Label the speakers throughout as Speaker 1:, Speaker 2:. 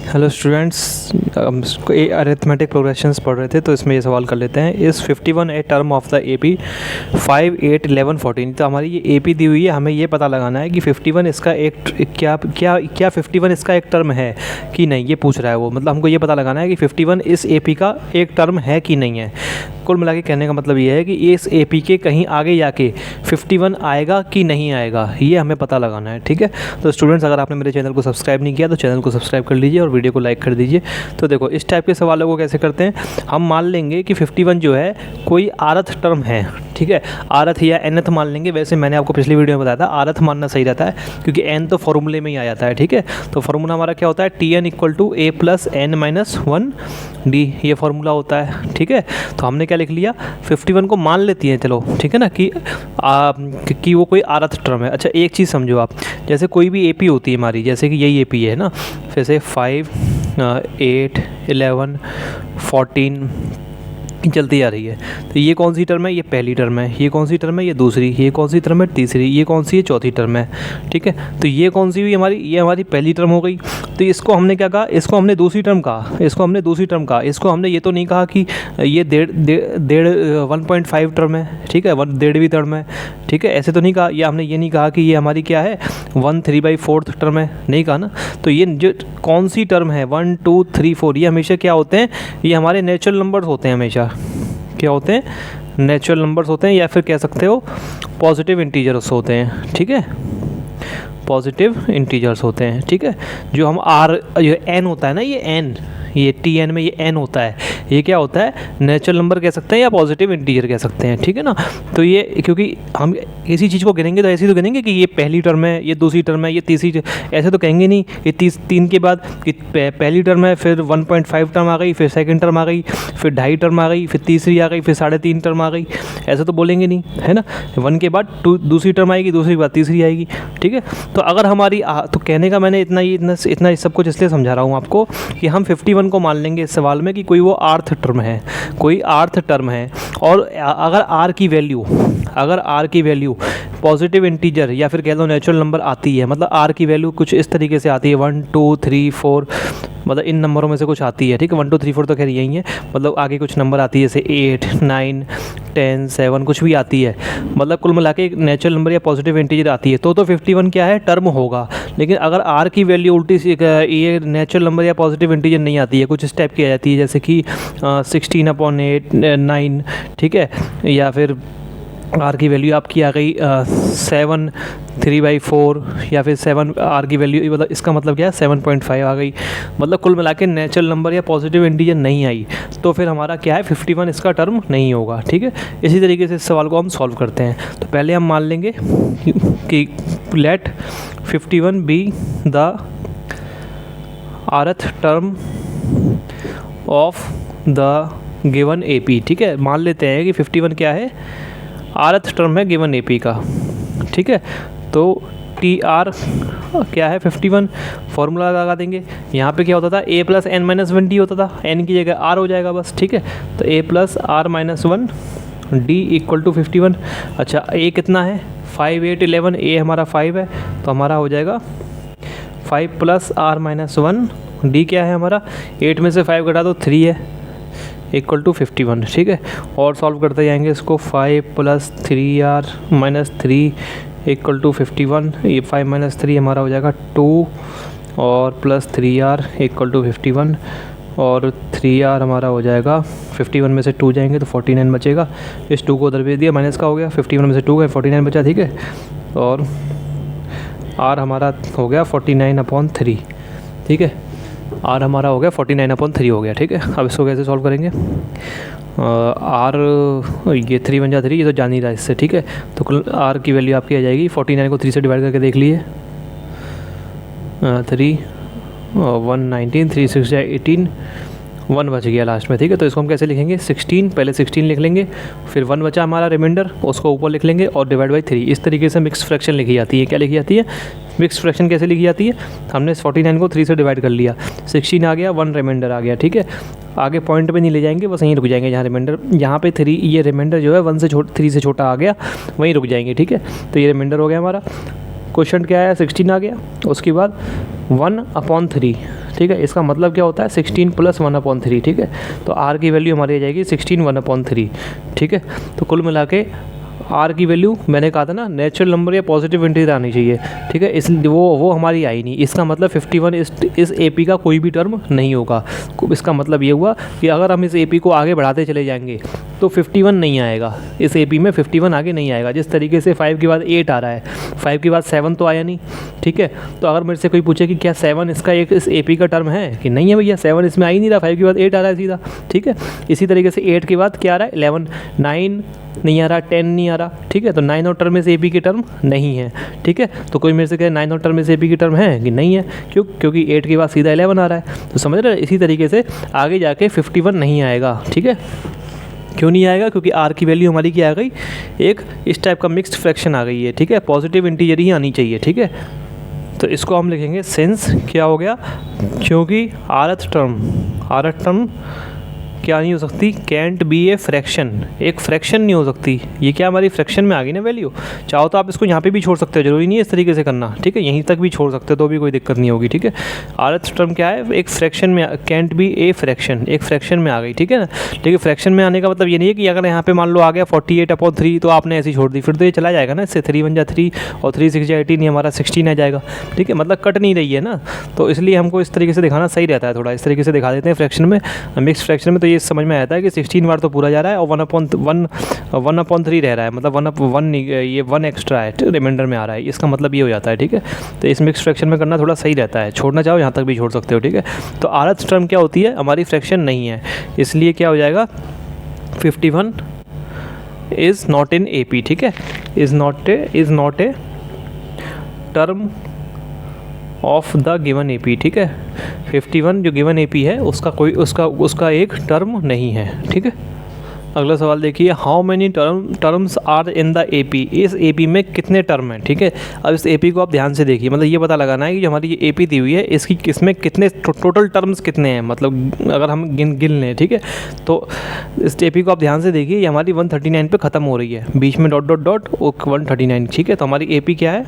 Speaker 1: Hello students, हम arithmetic progressions पढ़ रहे थे तो इसमें ये सवाल कर लेते हैं। इस 51 a term of the AP 5, 8, 11, 14। तो हमारी ये AP दी हुई है, हमें ये पता लगाना है कि 51 इसका एक क्या 51 इसका एक टर्म है कि नहीं, ये पूछ रहा है वो। मतलब हमको ये पता लगाना है कि 51 इस AP का एक टर्म है कि नहीं है। कुल मिला के कहने का मतलब ये है कि इस AP के कहीं आगे जाके 51 आएगा कि नहीं आएगा, ये हमें पता लगाना है। ठीक है, तो स्टूडेंट्स अगर आपने मेरे चैनल को सब्सक्राइब नहीं किया तो चैनल को सब्सक्राइब कर लीजिए और वीडियो को लाइक कर दीजिए। तो देखो, इस टाइप के सवालों को कैसे करते हैं, हम मान लेंगे कि 51 जो है कोई आरथ टर्म है। ठीक है, आरथ या nth मान लेंगे। वैसे मैंने आपको पिछली वीडियो में बताया था आरथ मानना सही रहता है क्योंकि n तो फॉर्मूले में ही आ जाता है। ठीक है, तो फार्मूला हमारा क्या होता है, Tn = a + n - 1 d, ये फार्मूला होता है। ठीक है, तो हमने क्या लिख लिया, 51 को मान लेती हैं, चलो ठीक है ना, कि वो कोई आरथ टर्म है। अच्छा, एक चीज़ समझो आप, जैसे कोई भी AP होती है हमारी, जैसे कि यही AP है ना, जैसे 5, 8, 11, 14 चलती आ रही है। तो ये कौन सी टर्म है, ये पहली टर्म है। ये कौन सी टर्म है, ये दूसरी। ये कौन सी टर्म है, तीसरी। ये कौन सी है, चौथी टर्म है। ठीक है, तो ये कौन सी हुई हमारी, ये हमारी पहली टर्म हो गई। तो इसको हमने क्या कहा, इसको हमने दूसरी टर्म कहा, इसको हमने दूसरी टर्म कहा। इसको हमने ये तो नहीं कहा कि ये 1.5 टर्म है। ठीक है, 1.5वीं टर्म है। ठीक है, ऐसे तो नहीं कहा। या हमने ये नहीं कहा कि ये हमारी क्या है, 1/3/4 टर्म है, नहीं कहा ना। तो ये जो कौन सी टर्म है, 1, 2, 3, 4, ये हमेशा क्या होते हैं, ये हमारे नेचुरल नंबर्स होते हैं। हमेशा क्या होते हैं, नेचुरल नंबर्स होते हैं, या फिर कह सकते हो पॉजिटिव इंटीजर्स होते हैं। ठीक है, पॉजिटिव इंटीजर्स होते हैं। ठीक है, जो हम जो n होता है ना, ये n, ये Tn में ये n होता है, ये क्या होता है, नेचुरल नंबर कह सकते हैं या पॉजिटिव इंटीजर कह सकते हैं। ठीक है ना, तो ये क्योंकि हम किसी चीज़ को गिनेंगे तो ऐसे तो गिनेंगे कि ये पहली टर्म है, ये दूसरी टर्म है, ये तीसरी, ऐसे तो कहेंगे नहीं कि 3 के बाद कि पहली टर्म है, फिर 1.5 टर्म आ गई, फिर सेकंड टर्म आ गई, फिर 2.5 टर्म आ गई, फिर तीसरी आ गई, फिर 3.5 टर्म आ गई, ऐसे तो बोलेंगे नहीं, है ना। 1 के बाद दूसरी टर्म आएगी, दूसरी के बाद तीसरी आएगी। ठीक है, तो अगर हमारी तो कहने का मैंने इतना सब कुछ इसलिए समझा रहा हूँ आपको कि हम 51 को मान लेंगे इस सवाल में कि कोई वो आर्थ टर्म है, कोई आर्थ टर्म है। और अगर r की वैल्यू पॉजिटिव इंटीजर या फिर कह लो नेचुरल नंबर आती है, मतलब r की वैल्यू कुछ इस तरीके से आती है, 1, 2, 3, 4, मतलब इन नंबरों में से कुछ आती है। ठीक है, 1, 2, 3, 4 तो खैर यही है, मतलब आगे कुछ नंबर आती है जैसे 8, 9, 10, 7 कुछ भी आती है, मतलब कुल मिला के एक नेचुरल नंबर या पॉजिटिव इंटीजर आती है तो 51 क्या है, टर्म होगा। लेकिन अगर r की वैल्यू उल्टी ये नेचुरल नंबर या पॉजिटिव इंटीजर नहीं आती है, कुछ इस टाइप की आ जाती है, जैसे कि 16/8, 9, ठीक है, या फिर r की वैल्यू आपकी आ गई 7, 3/4, या फिर 7 r की वैल्यू, मतलब इसका मतलब क्या है, 7.5 आ गई। मतलब कुल मिला के नेचुरल नंबर या पॉजिटिव इंटीजर नहीं आई तो फिर हमारा क्या है, 51 इसका टर्म नहीं होगा। ठीक है, इसी तरीके से इस सवाल को हम सॉल्व करते हैं। तो पहले हम मान लेंगे कि let 51 be the rth term of the given AP। ठीक है, मान लेते हैं कि 51 क्या है, आरथ टर्म है गिवन AP का। ठीक है, तो TR क्या है, 51, फॉर्मूला लगा देंगे। यहाँ पे क्या होता था, a + n - 1 d होता था, n की जगह r हो जाएगा बस। ठीक है, तो a + r - 1 d = 51। अच्छा, a कितना है, 5, 8, 11, a हमारा 5 है तो हमारा हो जाएगा 5 + r - 1 d क्या है हमारा, 8 में से 5 घटा दो 3 है, = 51। ठीक है, और सॉल्व करते जाएंगे इसको, 5 + 3r - 3 = 51। ये 5 - 3 हमारा हो जाएगा 2, और +3r = 51, और 3r हमारा हो जाएगा 51 में से 2 जाएंगे तो 49 बचेगा। इस 2 को उधर भेज दिया, माइनस का हो गया, 51 में से 2 गए, 49 बचा। ठीक है, और r हमारा हो गया 49/3। ठीक है, r हमारा हो गया 49/3 हो गया। ठीक है, अब इसको कैसे सॉल्व करेंगे, r ये 3 बन जा 3, ये तो जान ही रहा इससे। ठीक है, तो कुल r की वैल्यू आपकी आ जाएगी, 49 को 3 से डिवाइड करके देख लिए, 3, 119, 3 6 18, 1 बच गया लास्ट में। ठीक है, तो इसको हम कैसे लिखेंगे, 16, पहले 16 लिख लेंगे, फिर 1 बचा हमारा रिमाइंडर, उसको ऊपर लिख लेंगे और डिवाइड बाई 3। इस तरीके से मिक्स फ्रैक्शन लिखी जाती है। क्या लिखी जाती है, मिक्स फ्रैक्शन कैसे लिखी जाती है, हमने 49 को 3 से डिवाइड कर लिया, 16 आ गया, 1 रिमाइंडर आ गया। ठीक है, आगे पॉइंट पे नहीं ले जाएंगे, बस यहीं रुक जाएंगे जहाँ रिमाइंडर, यहाँ पे 3, ये रिमाइंडर जो है 3 से छोटा आ गया, वहीं रुक जाएंगे। ठीक है, तो ये रिमाइंडर हो गया हमारा। क्वेश्चन क्या आया, 16 आ गया। उसके बाद 1/3, ठीक है। इसका मतलब क्या होता है 16 + 1/3, ठीक है। तो आर की वैल्यू हमारी आ जाएगी 16 1/3, ठीक है। तो कुल मिला के आर की वैल्यू मैंने कहा था ना नेचुरल नंबर या पॉजिटिव इंटीजर आनी चाहिए, ठीक है। इस वो हमारी आई नहीं। इसका मतलब 51 इस एपी का कोई भी टर्म नहीं होगा। इसका मतलब ये हुआ कि अगर हम इस एपी को आगे बढ़ाते चले जाएंगे तो 51 नहीं आएगा, इस एपी में 51 आगे नहीं आएगा। जिस तरीके से 5 के बाद 8 आ रहा है, 5 के बाद 7 तो आया नहीं, ठीक है। तो अगर मेरे से कोई पूछे कि क्या 7 इसका एक इस एपी का टर्म है, कि नहीं है भैया, 7 इसमें आ ही नहीं रहा, 5 के बाद 8 आ रहा है सीधा, ठीक है। इसी तरीके से 8 के बाद क्या आ रहा है 11, 9 नहीं आ रहा, 10 नहीं आ रहा, ठीक है। तो 9 और टर्म में से एपी की टर्म नहीं है, ठीक है। तो कोई मेरे से कहे 9 और टर्म में से एपी की टर्म है, कि नहीं है, क्योंकि 8 के बाद सीधा 11 आ रहा है। तो समझ रहे हैं, इसी तरीके से आगे जाके 51 नहीं आएगा, ठीक है। क्यों नहीं आएगा? क्योंकि आर की वैल्यू हमारी क्या आ गई, एक इस टाइप का मिक्स्ड फ्रैक्शन आ गई है, ठीक है। पॉजिटिव इंटीजर ही आनी चाहिए, ठीक है। तो इसको हम लिखेंगे सिंस क्या हो गया, क्योंकि आरथ टर्म क्या नहीं हो सकती, कैंट बी ए फ्रैक्शन, एक फ्रैक्शन नहीं हो सकती। ये क्या हमारी फ्रैक्शन में आ गई ना वैल्यू। चाहो तो आप इसको यहाँ पे भी छोड़ सकते हो, जरूरी नहीं है इस तरीके से करना, ठीक है। यहीं तक भी छोड़ सकते हो तो भी कोई दिक्कत नहीं होगी, ठीक है। आरथ टर्म क्या है, एक फ्रैक्शन में, कैंट बी ए फ्रैक्शन, एक फ्रैक्शन में आ गई, ठीक है ना। लेकिन फ्रैक्शन में आने का मतलब ये नहीं है कि अगर यहाँ पे मान लो आ गया 48/3 तो आपने ऐसी छोड़ दी, फिर तो ये चला जाएगा ना, इससे 3 × 1 = 3 और 3 × 6 = 18, ये हमारा 16 आ जाएगा, ठीक है। मतलब कट नहीं रही है ना, तो इसलिए हमको इस तरीके से दिखाना सही रहता है। थोड़ा इस तरीके से दिखा देते हैं फ्रैक्शन में, मिक्स फ्रैक्शन में, तो ये समझ में आता है कि 16 बार तो पूरा जा रहा है और 1/3 रह रहा है, मतलब 1/1 ये 1 एक्स्ट्रा है, रिमाइंडर में आ रहा है। इसका मतलब ये हो जाता है, ठीक है। तो इस मिक्स फ्रैक्शन में करना थोड़ा सही रहता है, छोड़ना चाहो यहाँ तक भी छोड़ सकते हो, ठीक है। तो आरथ टर्म क्या होती है, हमारी फ्रैक्शन नहीं है, इसलिए क्या हो जाएगा 51 इज़ नॉट इन AP, ठीक है। Is not a term of the given AP, ठीक है। 51 जो गिवन AP है उसका एक टर्म नहीं है, ठीक है। अगला सवाल देखिए, how many terms are in the AP, इस AP में कितने टर्म हैं, ठीक है। अब इस AP को आप ध्यान से देखिए, मतलब ये पता लगाना है कि जो हमारी ये AP दी हुई है इसमें कितने टोटल टर्म्स कितने हैं, मतलब अगर हम गिन लें, ठीक है। तो इस AP को आप ध्यान से देखिए, ये हमारी 139 पे ख़त्म हो रही है, बीच में डॉट 139, ठीक है। तो हमारी AP क्या है,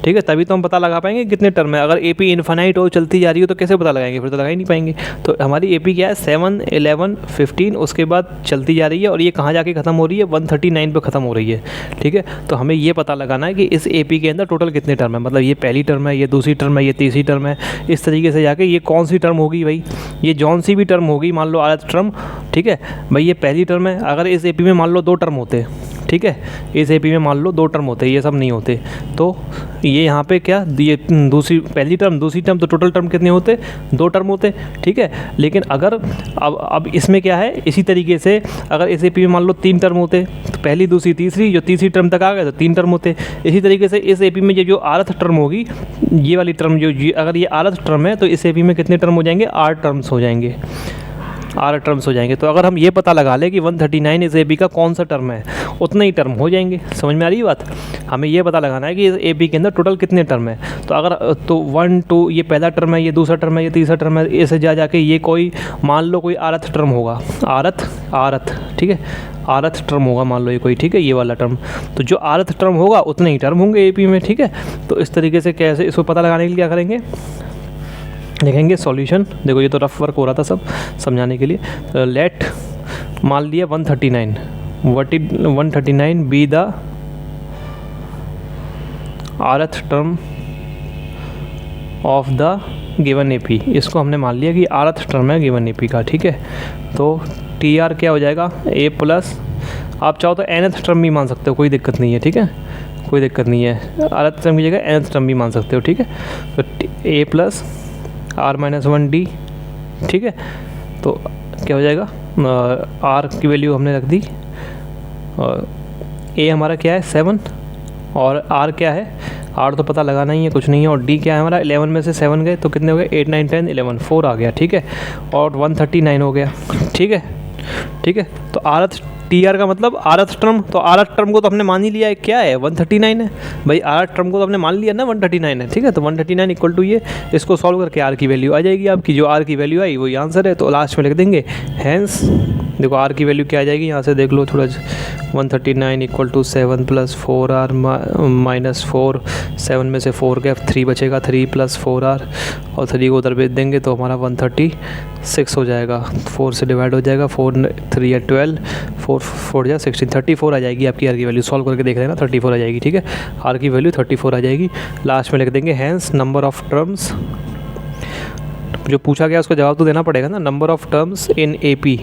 Speaker 1: ठीक है। तभी तो हम पता लगा पाएंगे कितने टर्म है। अगर AP इन्फिनाइट हो, चलती जा रही हो, तो कैसे पता लगाएंगे, फिर तो लगा ही नहीं पाएंगे। तो हमारी AP क्या है 7, 11, 15, उसके बाद चलती जा रही है और ये कहाँ जाके ख़त्म हो रही है 139 पे ख़त्म हो रही है, ठीक है। तो हमें ये पता लगाना है कि इस AP के अंदर टोटल कितने टर्म है, मतलब ये पहली टर्म है, ये दूसरी टर्म है, ये तीसरी टर्म है। इस तरीके से जाके ये कौन सी टर्म होगी भाई, ये जौन सी भी टर्म होगी, मान लो आरथ टर्म, ठीक है भाई, ये पहली टर्म है। अगर इस AP में मान लो 2 टर्म होते, ठीक है, इस AP में मान लो 2 टर्म होते, ये सब नहीं होते, तो ये यहाँ पे क्या, ये पहली टर्म दूसरी टर्म, तो टोटल टर्म कितने होते, 2 टर्म होते, ठीक है। लेकिन अगर अब इसमें क्या है, इसी तरीके से अगर इस AP में मान लो 3 टर्म होते, तो पहली दूसरी तीसरी, जो तीसरी टर्म तक आ गए तो 3 टर्म होते। इसी तरीके से इस AP में जो आरथ टर्म होगी, ये वाली टर्म अगर ये आरथ टर्म है तो इस AP में कितने टर्म हो जाएंगे, 8 टर्म्स हो जाएंगे, 8 टर्म्स हो जाएंगे। तो अगर हम ये पता लगा लें कि 139 इस AP का कौन सा टर्म है, उतने ही टर्म हो जाएंगे। समझ में आ रही है बात? हमें ये पता लगाना है कि इस AP के अंदर टोटल कितने टर्म है। तो अगर 1, 2 ये पहला टर्म है, ये दूसरा टर्म है, ये तीसरा टर्म है, ऐसे जाके ये कोई मान लो कोई आरथ टर्म होगा, आरथ, ठीक है, आरथ टर्म होगा मान लो ये कोई, ठीक है, ये वाला टर्म। तो जो आरथ टर्म होगा उतने ही टर्म होंगे AP में, ठीक है। तो इस तरीके से कैसे इसको पता लगाने के लिए क्या करेंगे, देखेंगे सॉल्यूशन। देखो ये तो रफ वर्क हो रहा था सब समझाने के लिए। लेट मान लिया 139, what is 139 B the rth term of the given AP, इसको हमने मान लिया कि आरथ टर्म है गिवन AP का, ठीक है। तो TR क्या हो जाएगा, A प्लस, आप चाहो तो nth टर्म भी मान सकते हो, कोई दिक्कत नहीं है, ठीक है, कोई दिक्कत नहीं है। आरथ टर्म की जगह nth टर्म भी मान सकते हो, ठीक है। तो A प्लस R-1D, ठीक है। तो क्या हो जाएगा, R की वैल्यू हमने रख दी, और A हमारा क्या है 7, और R क्या है, R तो पता लगाना ही है, कुछ नहीं है। और D क्या है हमारा, 11 में से 7 गए तो कितने हो गए, 8, 9, 10, 11, 4 आ गया, ठीक है। और 139 हो गया, ठीक है, ठीक है। तो आरथ TR का मतलब आरथ टर्म, तो आरथ टर्म को तो हमने मान ही लिया है, क्या है 139 है भाई, आरथ टर्म को तो हमने मान लिया ना 139 है, ठीक है। तो 139 इक्वल टू ये, इसको सॉल्व करके R की वैल्यू आ जाएगी आपकी, जो R की वैल्यू आई वही आंसर है। तो लास्ट में लिख देंगे हैंस देखो आर की वैल्यू क्या आ जाएगी, यहाँ से देख लो थोड़ा, 139 equal to 7 plus 4r minus 4, 7 में से 4 गया 3 बचेगा, 3 प्लस 4r और 3 को उधर भेज देंगे तो हमारा 136 हो जाएगा, 4 से डिवाइड हो जाएगा, 4 3 या 12, 4 4 या 16, 34 आ जाएगी आपकी आर की वैल्यू। सॉल्व करके देख रहे हैं ना, 34 आ जाएगी, ठीक है, आर की वैल्यू 34 आ जाएगी। लास्ट में लिख देंगे हैंस नंबर ऑफ टर्म्स, जो पूछा गया उसका जवाब तो देना पड़ेगा ना, number of terms in AP,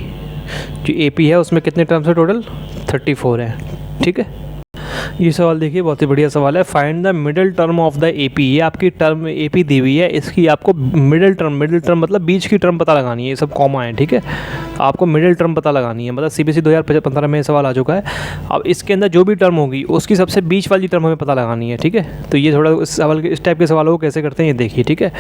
Speaker 1: जो AP है उसमें कितने टर्म्स है टोटल, 34 है, ठीक है। ये सवाल देखिए बहुत ही बढ़िया सवाल है, find the middle term of the AP। ये आपकी टर्म AP दी हुई है, इसकी आपको मिडिल टर्म मतलब बीच की टर्म पता लगानी है, ये सब कॉमा है, ठीक है, आपको मिडिल टर्म पता लगानी है, मतलब CBSE 2015 में सवाल आ चुका है। अब इसके अंदर जो भी टर्म होगी उसकी सबसे बीच वाली टर्म हमें पता लगानी है, ठीक है। तो ये थोड़ा इस टाइप के सवालों को कैसे करते हैं ये देखिए, ठीक है।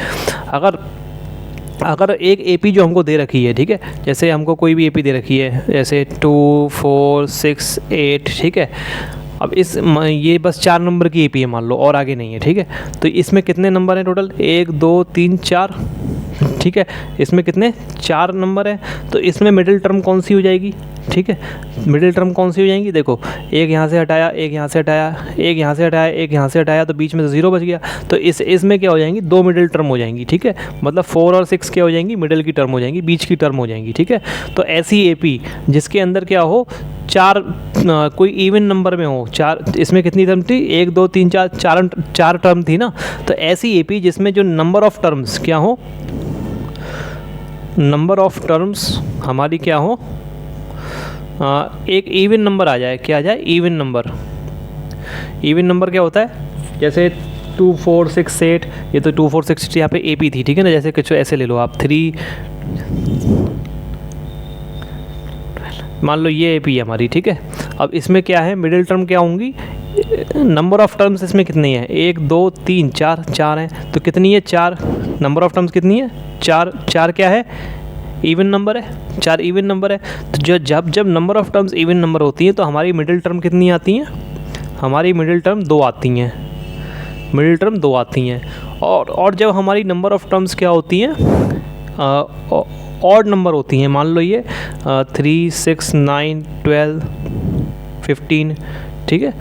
Speaker 1: अगर एक AP जो हमको दे रखी है, ठीक है, जैसे हमको कोई भी AP दे रखी है, जैसे 2 4 6 8, ठीक है। अब ये बस 4 नंबर की AP है मान लो, और आगे नहीं है, ठीक है। तो इसमें कितने नंबर हैं टोटल, 1 2 3 4, ठीक है, इसमें कितने 4 नंबर हैं। तो इसमें मिडिल टर्म कौन सी हो जाएगी, ठीक है, मिडिल टर्म कौन सी हो जाएंगी, देखो एक यहाँ से हटाया, एक यहाँ से हटाया, एक यहाँ से हटाया, एक यहाँ से हटाया, तो बीच में तो 0 बच गया। तो इसमें क्या हो जाएंगी, 2 मिडिल टर्म हो जाएंगी, ठीक है, मतलब 4 और 6 क्या हो जाएंगी, मिडिल की टर्म हो जाएंगी, बीच की टर्म हो जाएंगी, ठीक है। तो ऐसी AP जिसके अंदर क्या हो, 4 कोई इवन नंबर में हो, 4, इसमें कितनी टर्म थी, 1 2 3 4 टर्म थी ना। तो ऐसी AP जिसमें जो नंबर ऑफ टर्म्स क्या हो, नंबर ऑफ टर्म्स हमारी क्या हो, एक इवन नंबर आ जाए, क्या आ जाए, इवन नंबर। इवन नंबर क्या होता है, जैसे 2 4 6 8, ये तो 2 4 6 यहाँ पे AP थी, ठीक है ना, जैसे कुछ ऐसे ले लो आप, 3 मान लो ये AP है हमारी, ठीक है। अब इसमें क्या है, मिडिल टर्म क्या होंगी, नंबर ऑफ टर्म्स इसमें कितनी है, 1 2 3 4 हैं, तो कितनी है 4, नंबर ऑफ टर्म्स कितनी है 4 क्या है, इवन नंबर है, 4 इवन नंबर है। तो जब number of terms even number होती है तो हमारी मिडिल टर्म कितनी आती हैं, हमारी मिडिल टर्म 2 आती हैं, मिडिल टर्म 2 आती हैं। और जब हमारी नंबर ऑफ टर्म्स क्या होती हैं, ऑड नंबर होती हैं, मान लो ये 3 6 9 12 15, ठीक है।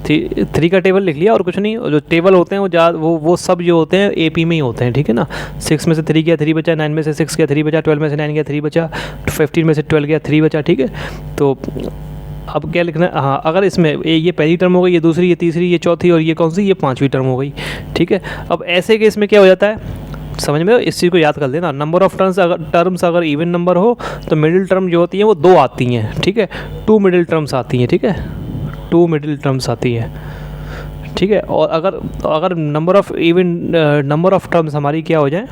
Speaker 1: 3 का टेबल लिख लिया और कुछ नहीं, जो टेबल होते हैं वो सब जो होते हैं AP में ही होते हैं, ठीक है ना। 6 में से 3 गया 3 बचा, 9 में से 6 गया 3 बचा, 12 में से 9 गया 3 बचा, 15 में से 12 गया 3 बचा, ठीक है। तो अब क्या लिखना है, हाँ, अगर इसमें ये पहली टर्म हो गई, ये दूसरी, ये तीसरी, ये चौथी, और ये कौन सी, ये 5वीं टर्म हो गई, ठीक है। अब ऐसे केस में क्या हो जाता है, समझ में, इस चीज़ को याद कर लेना, नंबर ऑफ टर्म्स अगर इवन नंबर हो तो मिडिल टर्म जो होती है वो 2 आती हैं, ठीक है, 2 मिडिल टर्म्स आती हैं, ठीक है, 2 मिडिल टर्म्स आती है, ठीक है। और अगर नंबर ऑफ टर्म्स हमारी क्या हो जाए,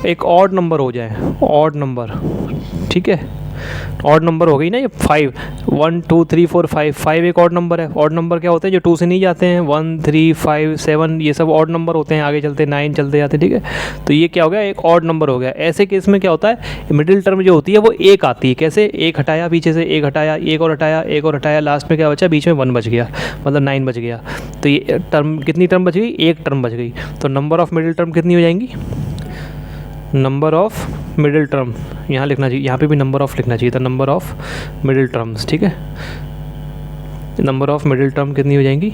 Speaker 1: एक ऑड नंबर हो जाए, ऑड नंबर, ठीक है, ऑड नंबर हो गई ना, ये 5 1 2 3 4 5 एक ऑड नंबर है। ऑड नंबर क्या होते हैं, जो 2 से नहीं जाते हैं, 1 3 5 7, ये सब ऑड नंबर होते हैं, आगे चलते 9 चलते जाते, ठीक है। तो ये क्या हो गया, एक ऑड नंबर हो गया। ऐसे केस में क्या होता है, मिडिल टर्म जो होती है वो 1 आती है, कैसे, 1 हटाया पीछे से, 1 हटाया, 1 और हटाया, 1 और हटाया, लास्ट में क्या बचा, बीच में 1 बच गया, मतलब 9 बच गया। तो ये टर्म कितनी टर्म बच गई, 1 टर्म बच गई। तो नंबर ऑफ मिडिल टर्म कितनी हो जाएंगी, नंबर ऑफ मिडिल टर्म यहाँ लिखना चाहिए, यहाँ पे भी नंबर ऑफ लिखना चाहिए था, नंबर ऑफ मिडिल टर्म्स, ठीक है। नंबर ऑफ मिडिल टर्म कितनी हो जाएंगी,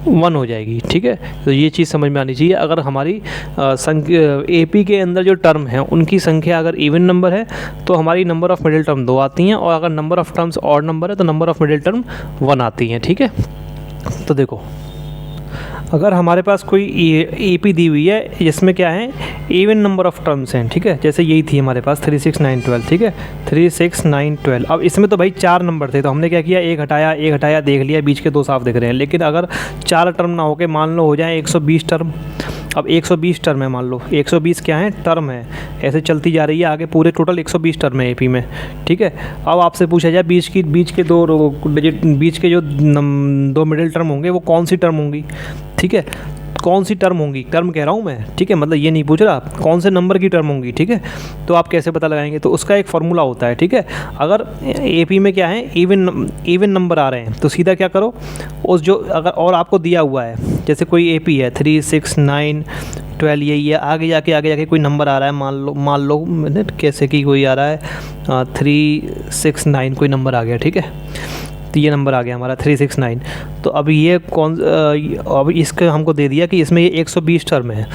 Speaker 1: 1 हो जाएगी, ठीक है। तो ये चीज़ समझ में आनी चाहिए। अगर हमारी AP के अंदर जो टर्म है उनकी संख्या अगर इवन नंबर है तो हमारी नंबर ऑफ मिडिल टर्म 2 आती हैं, और अगर number of terms odd number है तो नंबर ऑफ मिडिल टर्म 1 आती हैं, ठीक है। तो देखो, अगर हमारे पास कोई AP दी हुई है जिसमें क्या है, इवन नंबर ऑफ टर्म्स हैं, ठीक है, जैसे यही थी हमारे पास 3 6 9 12, ठीक है, 3 6 9 12। अब इसमें तो भाई 4 नंबर थे, तो हमने क्या किया, 1 हटाया, देख लिया, बीच के 2 साफ दिख रहे हैं। लेकिन अगर 4 टर्म ना होके मान लो हो जाए 120 टर्म, अब 120 टर्म है, मान लो 120 क्या है, टर्म है, ऐसे चलती जा रही है आगे, पूरे टोटल 120 टर्म है AP में, ठीक है। अब आपसे पूछा जाए बीच के 2 डिजिट, बीच के जो 2 मिडिल टर्म होंगे वो कौन सी टर्म होंगी, ठीक है, कौन सी टर्म होंगी, टर्म कह रहा हूँ मैं, ठीक है, मतलब ये नहीं पूछ रहा कौन से नंबर की टर्म होंगी, ठीक है। तो आप कैसे पता लगाएंगे, तो उसका एक फार्मूला होता है, ठीक है। अगर AP में क्या है, इवन नंबर आ रहे हैं तो सीधा क्या करो, उस जो अगर और आपको दिया हुआ है, जैसे कोई AP है 3 6 9 12 यही है। आगे जाके कोई नंबर आ रहा है, मान लो कैसे कि कोई आ रहा है 369 कोई नंबर आ गया, ठीक है। तो ये नंबर आ गया हमारा 369। तो अब ये अब इसका हमको दे दिया कि इसमें ये 120 टर्म है।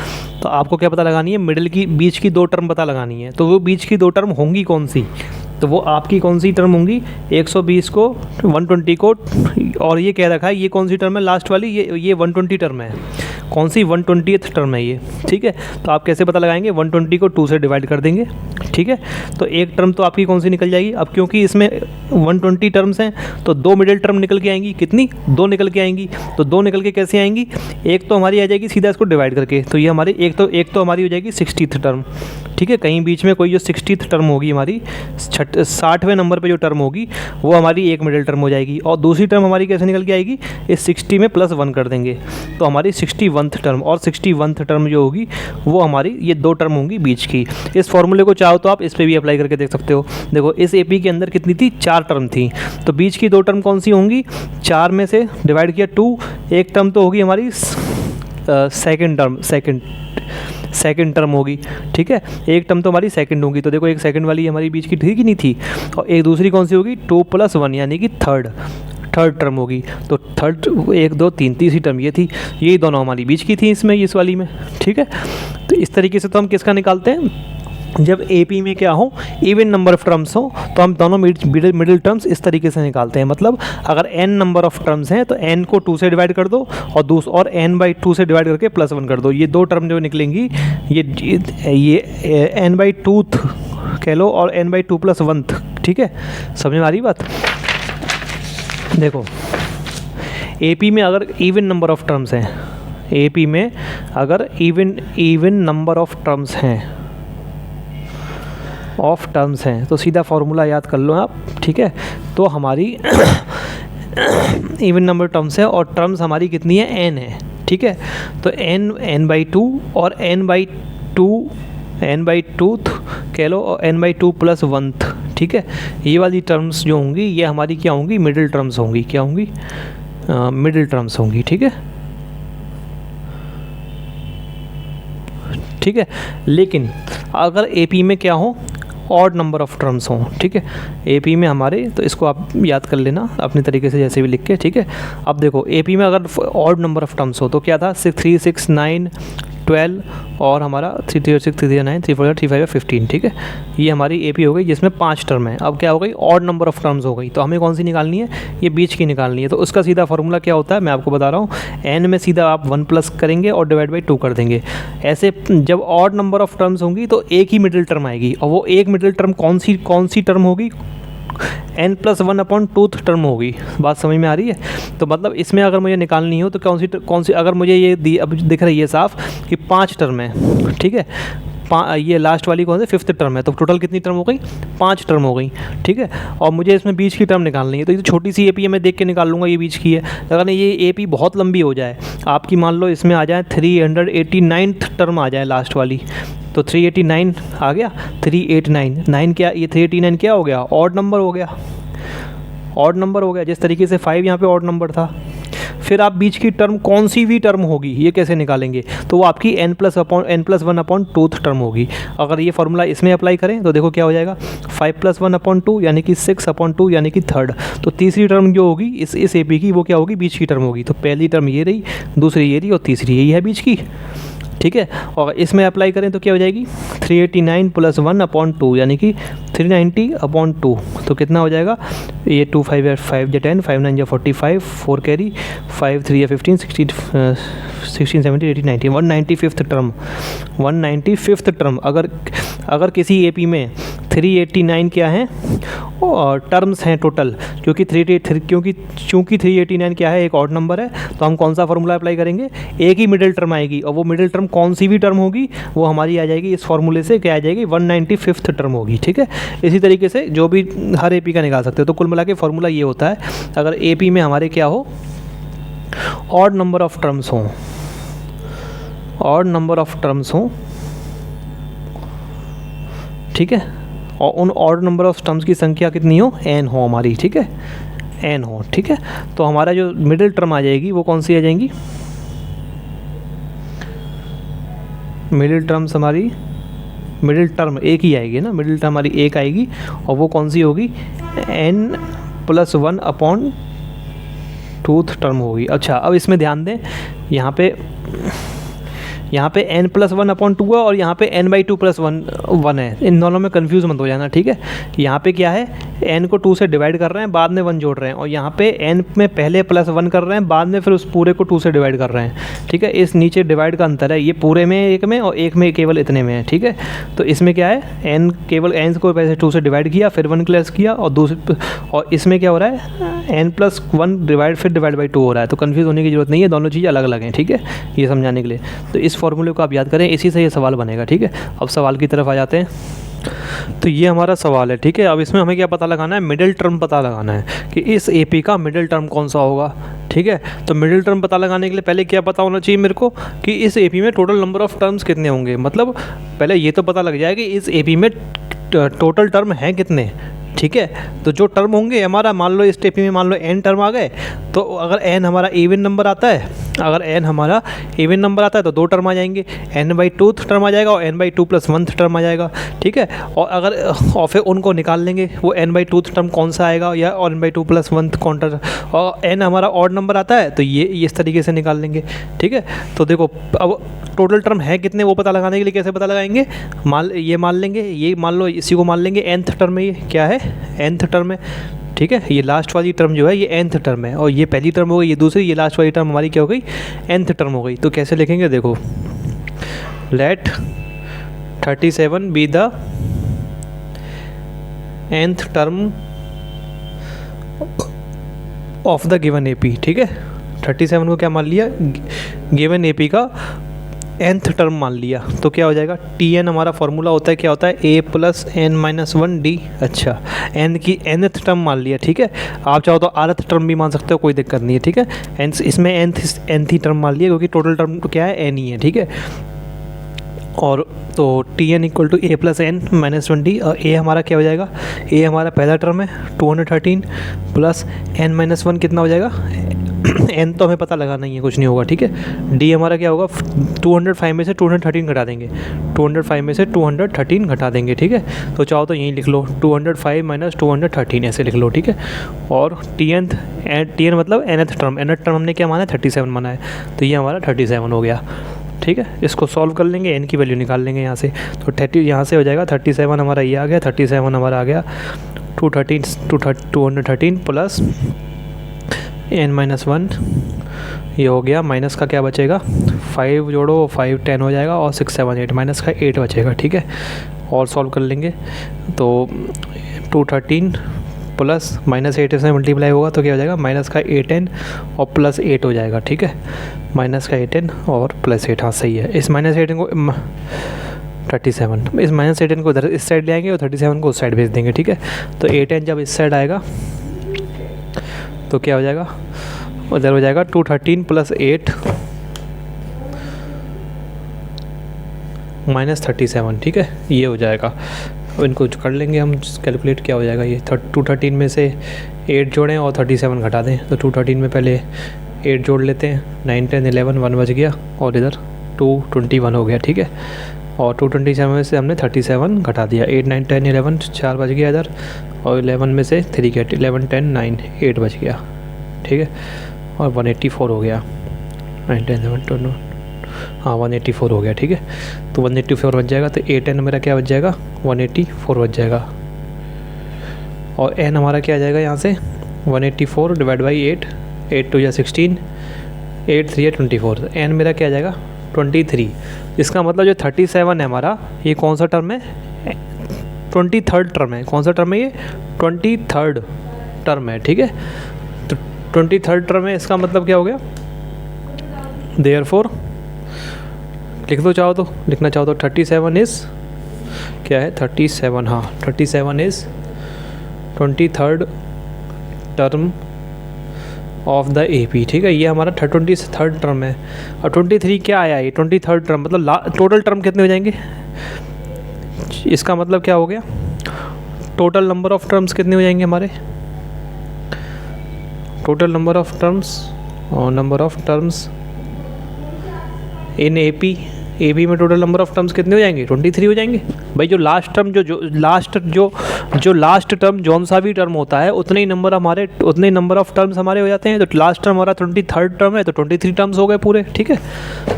Speaker 1: तो आपको क्या पता लगानी है, मिडिल की बीच की 2 टर्म पता लगानी है। तो वो बीच की 2 टर्म होंगी कौन सी, तो वो आपकी कौन सी टर्म होंगी, 120 को 120 को, और ये कह रखा है ये कौन सी टर्म है लास्ट वाली, ये 120 टर्म है। कौन सी 120th टर्म है ये, ठीक है। तो आप कैसे पता लगाएंगे, 120 को 2 से डिवाइड कर देंगे, ठीक है। तो एक टर्म तो आपकी कौन सी निकल जाएगी। अब क्योंकि इसमें 120 टर्म्स हैं तो 2 मिडिल टर्म निकल के आएंगी, कितनी, 2 निकल के आएंगी। तो 2 निकल के कैसे आएंगी, एक तो हमारी आ जाएगी सीधा इसको डिवाइड करके, तो ये हमारी एक तो हमारी हो जाएगी 60th टर्म, ठीक है। कहीं बीच में कोई जो 60th टर्म होगी हमारी, 60वें नंबर पे जो टर्म होगी वो हमारी एक मिडिल टर्म हो जाएगी। और दूसरी टर्म हमारी कैसे निकल के आएगी, इस 60 में +1 कर देंगे तो हमारी 61th टर्म, और 61th टर्म जो होगी वो हमारी ये 2 टर्म होंगी बीच की। इस फॉर्मूले को चाहो तो आप इस पर भी अप्लाई करके देख सकते हो। देखो इस एपी के अंदर कितनी थी, 4 टर्म थी, तो बीच की 2 टर्म कौन सी होंगी, 4 में से डिवाइड किया 2, एक टर्म तो होगी हमारी सेकंड टर्म होगी, ठीक है। एक टर्म तो हमारी सेकंड होगी, तो देखो एक सेकंड वाली हमारी बीच की थी कि नहीं थी। और एक दूसरी कौन सी होगी, 2 + 1 यानी कि थर्ड टर्म होगी। तो थर्ड 1 2 3 तीसरी टर्म ये थी, यही दोनों हमारी बीच की थी इसमें, इस वाली में, ठीक है। तो इस तरीके से तो हम किसका निकालते हैं, जब एपी में क्या हो, इवन नंबर ऑफ टर्म्स हो, तो हम दोनों मिडिल टर्म्स इस तरीके से निकालते हैं। मतलब अगर n नंबर ऑफ टर्म्स हैं तो n को 2 से डिवाइड कर दो और n/2 से डिवाइड करके +1 कर दो। ये 2 टर्म जो निकलेंगी ये n/2 कह लो और n/2 + 1, ठीक है। समझ में आ रही बात। देखो एपी में अगर इवन नंबर ऑफ टर्म्स हैं, एपी में अगर इवन नंबर ऑफ टर्म्स हैं तो सीधा फॉर्मूला याद कर लो आप, ठीक है। तो हमारी इवन नंबर टर्म्स है और टर्म्स हमारी कितनी है, n है, ठीक है। तो n/2 और n/2 कह लो और n/2 + 1, ठीक है। ये वाली टर्म्स जो होंगी ये हमारी क्या होंगी, मिडिल टर्म्स होंगी। क्या होंगी, मिडिल टर्म्स होंगी, ठीक है, ठीक है। लेकिन अगर एपी में क्या हो, ऑड नंबर ऑफ टर्म्स हों, ठीक है, एपी में हमारे, तो इसको आप याद कर लेना अपने तरीके से जैसे भी लिख के, ठीक है। अब देखो एपी में अगर ऑड नंबर ऑफ टर्म्स हो तो क्या था, 3 6 9 12 और हमारा 3 3 6 3 9 3 4 3 5 15, ठीक है। ये हमारी एपी हो गई जिसमें 5 टर्म है। अब क्या हो गई, ऑड नंबर ऑफ टर्म्स हो गई, तो हमें कौन सी निकालनी है, ये बीच की निकालनी है। तो उसका सीधा फॉर्मूला क्या होता है, मैं आपको बता रहा हूँ, n में सीधा आप 1+ करेंगे और डिवाइड/2 कर देंगे। ऐसे जब ऑड नंबर ऑफ टर्म्स होंगी तो एक ही मिडिल टर्म आएगी, और वो एक मिडिल टर्म कौन सी टर्म होगी, n+1/2 टर्म होगी। बात समझ में आ रही है। तो मतलब इसमें अगर मुझे निकालनी हो तो कौन सी अगर मुझे ये अब दिख रही है साफ कि 5 टर्म है, ठीक है। ये लास्ट वाली कौन सी, 5th टर्म है, तो टोटल कितनी टर्म हो गई, 5 टर्म हो गई, ठीक है। और मुझे इसमें बीच की टर्म निकालनी है, तो ये छोटी सी एपी है, मैं देख के निकाल लूँगा ये बीच की है। अगर ये एपी बहुत लंबी हो जाए आपकी, मान लो इसमें आ जाए 389th टर्म आ जाए लास्ट वाली, तो 389 आ गया, 389 क्या, ये 389 क्या हो गया, ऑड नंबर हो गया, ऑड नंबर हो गया। जिस तरीके से 5 यहाँ पे ऑड नंबर था। फिर आप बीच की टर्म कौन सी भी टर्म होगी ये कैसे निकालेंगे, तो वो आपकी n+1/2 टर्म होगी। अगर ये फॉर्मूला इसमें अप्लाई करें तो देखो क्या हो जाएगा, 5 + 1/2 यानी कि 6/2 यानी कि थर्ड। तो तीसरी टर्म जो होगी इस एपी की वो क्या होगी, बीच की टर्म होगी। तो पहली टर्म ये रही, दूसरी ये रही और तीसरी यही है बीच की, ठीक है। और इसमें अप्लाई करें तो क्या हो जाएगी, 389 + 1/2 यानी कि 390/2। तो कितना हो जाएगा, ये 2 5 5 10 5 9 45 4 carry 5 3 15 16 17 18 19 195th term, 195th term. अगर किसी एपी में 389 क्या है और टर्म्स हैं टोटल, क्योंकि 389 क्या है, एक ऑड नंबर है, तो हम कौन सा फॉर्मूला अप्लाई करेंगे, एक ही मिडिल टर्म आएगी, और वो मिडिल टर्म कौन सी भी टर्म होगी वो हमारी आ जाएगी इस फॉर्मूले से, क्या आ जाएगी, 195th टर्म होगी, ठीक है। इसी तरीके से जो भी हर एपी का निकाल सकते हो। तो कुल मिला के फॉर्मूला ये होता है, अगर एपी में हमारे क्या हो, ऑड नंबर ऑफ टर्म्स हों, ऑड नंबर ऑफ टर्म्स हों, ठीक है, और उन ऑड नंबर ऑफ टर्म्स की संख्या कितनी हो, n हो हमारी, ठीक है, n हो, ठीक है। तो हमारा जो मिडिल टर्म आ जाएगी वो कौन सी आ जाएंगी, मिडिल टर्म्स हमारी, मिडिल टर्म एक ही आएगी ना, मिडिल टर्म हमारी एक आएगी और वो कौन सी होगी, n+1 अपॉन टूथ टर्म होगी। अच्छा अब इसमें ध्यान दें, यहाँ पे n+1 अपॉन 2 है और यहाँ पे n/2 + 1 है, इन दोनों में कंफ्यूज मत हो जाना, ठीक है। यहाँ पे क्या है, n को 2 से डिवाइड कर रहे हैं, बाद में 1 जोड़ रहे हैं, और यहाँ पे n में पहले +1 कर रहे हैं, बाद में फिर उस पूरे को 2 से डिवाइड कर रहे हैं, ठीक है। इस नीचे डिवाइड का अंतर है, ये पूरे में एक में और एक में केवल इतने में है, ठीक है। तो इसमें क्या है, n केवल n को पहले 2 से डिवाइड किया, फिर 1 क्लेस किया, और इसमें क्या हो रहा है, n+1 डिवाइड बाई 2 हो रहा है। तो कन्फ्यूज़ होने की जरूरत नहीं है, दोनों चीज़ें अलग अलग हैं, ठीक है, ये समझाने के लिए। तो इस फॉर्मूले को आप याद करें, इसी से ये सवाल बनेगा, ठीक है। अब सवाल की तरफ आ जाते हैं। तो ये हमारा सवाल है, ठीक है। अब इसमें हमें क्या पता लगाना है, मिडिल टर्म पता लगाना है कि इस एपी का मिडिल टर्म कौन सा होगा, ठीक है। तो मिडिल टर्म पता लगाने के लिए पहले क्या पता होना चाहिए मेरे को कि इस एपी में टोटल नंबर ऑफ़ टर्म्स कितने होंगे। मतलब पहले ये तो पता लग जाए कि इस एपी में टोटल टर्म हैं कितने, ठीक है। तो जो टर्म होंगे हमारा, मान लो इस टेपी में मान लो n टर्म आ गए, तो अगर n हमारा इवन नंबर आता है, अगर n हमारा इवन नंबर आता है तो 2 टर्म आ जाएंगे, n/2 टर्म आ जाएगा और n/2 + 1 टर्म आ जाएगा, ठीक है। और फिर उनको निकाल लेंगे, वो n/2 टर्म कौन सा आएगा या n/2 + 1 कौन टर्म, और n हमारा ऑड नंबर आता है तो ये इस तरीके से निकाल लेंगे, ठीक है। तो देखो अब टोटल टर्म है कितने वो पता लगाने के लिए कैसे पता लगाएंगे, मान लेंगे, ये मान लो, इसी को मान लेंगे nth टर्म में, ये क्या है, nth टर्म है, ठीक है। ये लास्ट वाली टर्म जो है ये nth टर्म है, और ये पहली टर्म हो गई, ये दूसरी, ये लास्ट वाली टर्म हमारी क्या हो गई, nth टर्म हो गई। तो कैसे लिखेंगे, देखो, let 37 be the nth term of the given AP, ठीक है। 37 को क्या मान लिया, गिवन एपी का nth टर्म मान लिया। तो क्या हो जाएगा, Tn हमारा फॉर्मूला होता है, क्या होता है, a + n-1d। अच्छा, n की nth टर्म मान लिया, ठीक है। आप चाहो तो rth टर्म भी मान सकते हो, कोई दिक्कत नहीं है, ठीक है। इसमें nth टर्म मान लिया क्योंकि टोटल टर्म क्या है, n ही है, ठीक है। और तो Tn = a + n-1d, और a हमारा क्या हो जाएगा, a हमारा पहला टर्म है 213 + n-1 कितना हो जाएगा, n तो हमें पता लगाना ही है, कुछ नहीं होगा, ठीक है। d हमारा क्या होगा, 205 में से 213 घटा देंगे, 205 में से 213 घटा देंगे, ठीक है। तो चाहो तो यहीं लिख लो, 205 - 213 ऐसे लिख लो, ठीक है। और Tn मतलब nth टर्म हमने क्या माना है, 37 माना है, तो ये हमारा 37 हो गया, ठीक है। इसको सॉल्व कर लेंगे, n की वैल्यू निकाल लेंगे यहाँ से, तो 30 यहाँ से हो जाएगा, 37 हमारा ये आ गया, 37 हमारा आ गया 213 प्लस n-1, ये हो गया, माइनस का क्या बचेगा, 5 जोड़ो 5 10 हो जाएगा, और 6 7 8 माइनस का 8 बचेगा, ठीक है। और सॉल्व कर लेंगे तो 213 प्लस -8 से मल्टीप्लाई होगा तो क्या हो जाएगा, माइनस का 8n और प्लस 8 हो जाएगा, ठीक है। माइनस का 8n और प्लस 8, हाँ सही है। इस -8n को 37, इस -8n को इधर इस साइड ले आएंगे और 37 को उस साइड भेज देंगे, ठीक है। तो 8n जब इस साइड आएगा तो क्या हो जाएगा, उधर हो जाएगा 213 + 8 -37, ठीक है, ये हो जाएगा। अब इनको कर लेंगे हम कैलकुलेट, क्या हो जाएगा, ये 213 में से 8 जोड़ें और 37 घटा दें, तो 213 में पहले 8 जोड़ लेते हैं, 9 10 11 1 बच गया, और इधर 221 हो गया, ठीक है। और 227 में से हमने 37 घटा दिया, 8 9 10 11 4 बच गया इधर, और 11 में से 3 गया, 11 10 9 8 बच गया, ठीक है। और 184 हो गया, 9 10 11 12, हाँ 184 हो गया, ठीक है। तो 184 बच जाएगा, तो 8n मेरा क्या बच जाएगा, 184 बच जाएगा। और n हमारा क्या आ जाएगा यहाँ से, 184 डिवाइड बाई 8, 8 2 16, 8 3 24, तो n मेरा क्या आ जाएगा, 23। इसका मतलब जो 37 है हमारा, ये कौन सा टर्म है, 23rd टर्म है। कौन सा टर्म है ये, 23rd टर्म है, ठीक है। तो 23rd टर्म है, इसका मतलब क्या हो गया, देयरफॉर लिख दो, चाहो तो लिखना चाहो तो 37 इज़ क्या है, 37, हाँ 37 is 23rd term of the AP, ठीक है। ये हमारा 23rd टर्म है। और 23 क्या आया, ये 23rd टर्म मतलब टोटल टर्म कितने हो जाएंगे, इसका मतलब क्या हो गया, टोटल नंबर ऑफ टर्म्स कितने हो जाएंगे हमारे, टोटल नंबर ऑफ टर्म्स और number of terms in AP A B में टोटल नंबर ऑफ टर्म्स कितने हो जाएंगे? 23 हो जाएंगे भाई। जो लास्ट टर्म जो लास्ट टर्म जौन सा भी टर्म होता है उतने ही नंबर ऑफ टर्म्स हमारे हो जाते हैं। तो लास्ट टर्म हमारा 23rd टर्म है तो 23 टर्म्स हो गए पूरे, ठीक है।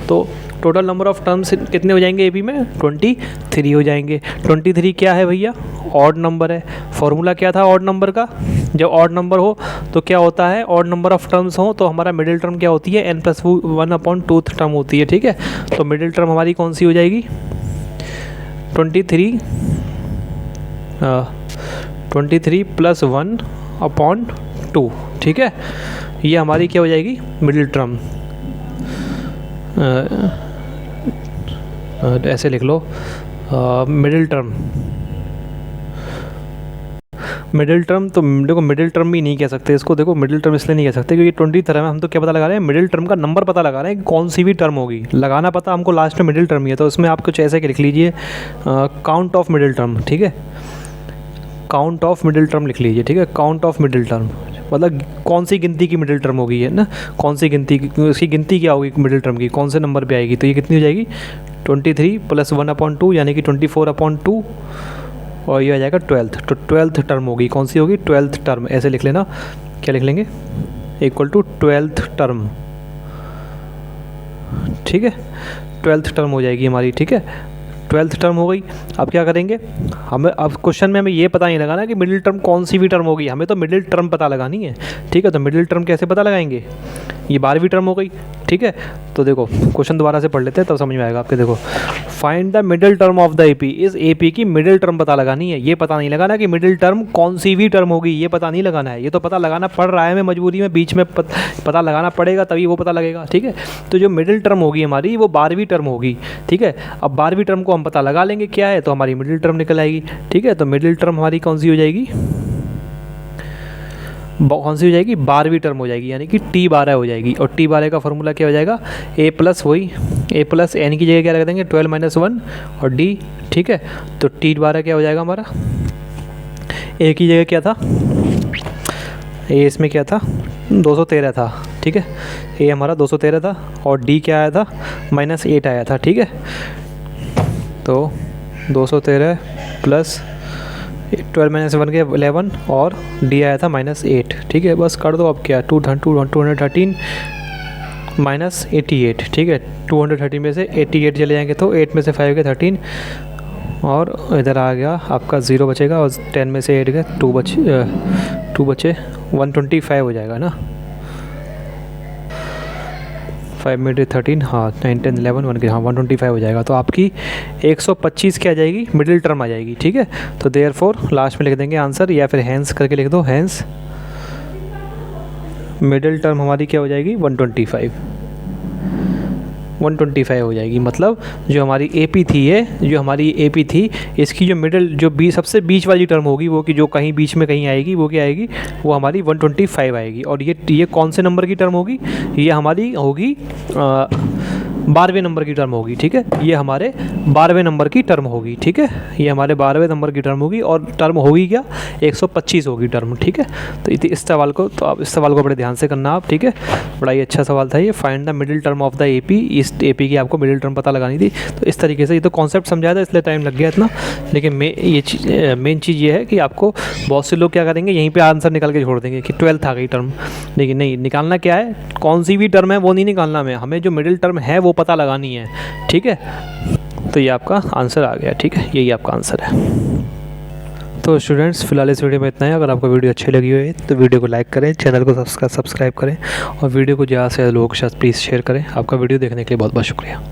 Speaker 1: तो टोटल नंबर ऑफ टर्म्स कितने हो जाएंगे ए बी में? 23 हो जाएंगे। 23 क्या है भैया? ऑड नंबर है। फॉर्मूला क्या था ऑड नंबर का? जब ऑड नंबर हो तो क्या होता है? ऑड नंबर ऑफ टर्म्स हो तो हमारा मिडिल टर्म क्या होती है? n+1/2 टर्म होती है, ठीक है। तो मिडिल टर्म हमारी कौन सी हो जाएगी? 23 + 1/2, ठीक है। ये हमारी क्या हो जाएगी? Middle term. ऐसे लिख लो, मिडिल टर्म। तो देखो मिडिल टर्म भी नहीं कह सकते इसको, देखो मिडिल टर्म इसलिए नहीं कह सकते क्योंकि 20 टर्म है। हम तो क्या पता लगा रहे हैं? मिडिल टर्म का नंबर पता लगा रहे हैं कि कौन सी भी टर्म होगी। लगाना पता हमको लास्ट में मिडिल टर्म ही है, तो इसमें आप कुछ ऐसे लिख लीजिए काउंट ऑफ मिडिल टर्म, ठीक है। काउंट ऑफ मिडिल टर्म लिख लीजिए, ठीक है। काउंट ऑफ मिडिल टर्म मतलब कौन सी गिनती की मिडिल टर्म होगी, है ना। कौन सी गिनती की, उसकी गिनती क्या होगी मिडिल टर्म की, कौन से नंबर पे आएगी। तो ये कितनी हो जाएगी? 23 + 1/2 यानी कि 24/2 और ये आ जाएगा 12th। तो 12th टर्म होगी, कौन सी होगी? 12th term. ऐसे लिख लेना, क्या लिख लेंगे? = 12th टर्म, ठीक है। 12th टर्म हो जाएगी हमारी, ठीक है। 12th टर्म हो गई। अब क्या करेंगे? हमें अब क्वेश्चन में हमें ये पता नहीं लगाना कि मिडिल टर्म कौन सी भी टर्म होगी, हमें तो मिडिल टर्म पता लगानी है, ठीक है। तो मिडिल टर्म कैसे पता लगाएंगे? ये 12वीं टर्म हो गई, ठीक है। तो देखो क्वेश्चन दोबारा से पढ़ लेते हैं तब समझ में आएगा आपके। देखो, find the middle term of the AP. इस एपी की मिडिल टर्म पता लगानी है। ये पता नहीं लगाना कि मिडिल टर्म कौन सी भी टर्म होगी, ये पता नहीं लगाना है। ये तो पता लगाना पड़ रहा है, हमें मजबूरी में बीच में पता लगाना पड़ेगा तभी वो पता लगेगा, ठीक है। तो जो मिडिल टर्म होगी हमारी वो 12वीं टर्म होगी, ठीक है। अब 12वीं टर्म को हम पता लगा लेंगे क्या है, तो हमारी मिडिल टर्म निकल आएगी, ठीक है। तो मिडिल टर्म हमारी कौन सी हो जाएगी? 12वीं टर्म हो जाएगी, यानी कि T12 हो जाएगी। और T12 का फॉर्मूला क्या हो जाएगा? a + n की जगह क्या रख देंगे? 12 - 1 और d, ठीक है। तो T12 क्या हो जाएगा हमारा? a की जगह क्या था? a इसमें क्या था? 213 था, ठीक है। a हमारा 213 था और d क्या आया था? -8 आया था, ठीक है। तो 213 + 12 - 1 के 11 और d आया था -8, ठीक है। बस कर दो अब क्या? 213 - 88, ठीक है। 213 में से 88 चले जाएंगे तो 8 में से 5 गए 13 और इधर आ गया आपका 0 बचेगा और 10 में से 8 गए 2 बचे 125 हो जाएगा ना। 5 में 13, हाँ 9 10 11 1 के, हाँ 125 हो जाएगा। तो आपकी 125 क्या आ जाएगी? मिडिल टर्म आ जाएगी, ठीक है। तो देयरफॉर लास्ट में लिख देंगे आंसर, या फिर हैंस करके लिख दो, हैंस मिडिल टर्म हमारी क्या हो जाएगी? 125 हो जाएगी। मतलब जो हमारी एपी थी इसकी जो मिडिल सबसे बीच वाली टर्म होगी वो कि जो कहीं बीच में कहीं आएगी वो क्या आएगी? वो हमारी 125 आएगी। और ये कौन से नंबर की टर्म होगी? ये हमारी होगी 12वें नंबर की टर्म होगी, ठीक है। ये हमारे 12वें नंबर की टर्म होगी, ठीक है। ये हमारे 12वें नंबर की टर्म होगी और टर्म होगी क्या? 125 होगी टर्म, ठीक है। तो इस सवाल को बड़े ध्यान से करना आप, ठीक है। बड़ा ही अच्छा सवाल था ये। Find the middle term of the AP. इस एपी की आपको मिडिल टर्म पता लगानी थी। तो इस तरीके से ये तो कॉन्सेप्ट समझाया था इसलिए टाइम लग गया इतना, लेकिन मेन चीज़ ये है कि आपको बहुत से लोग क्या करेंगे, यहीं पर आंसर निकाल के छोड़ देंगे कि 12th आ गई टर्म। लेकिन नहीं, निकालना क्या है? कौन सी भी टर्म है वो नहीं निकालना हमें जो मिडिल टर्म है वो पता लगानी है, ठीक है। तो ये आपका आंसर आ गया, ठीक है। यही आपका आंसर है। तो स्टूडेंट्स फिलहाल इस वीडियो में इतना है। अगर आपको वीडियो अच्छी लगी हो तो वीडियो को लाइक करें, चैनल को सब्सक्राइब करें और वीडियो को ज़्यादा से ज़्यादा लोगों के साथ प्लीज़ शेयर करें। आपका वीडियो देखने के लिए बहुत बहुत शुक्रिया।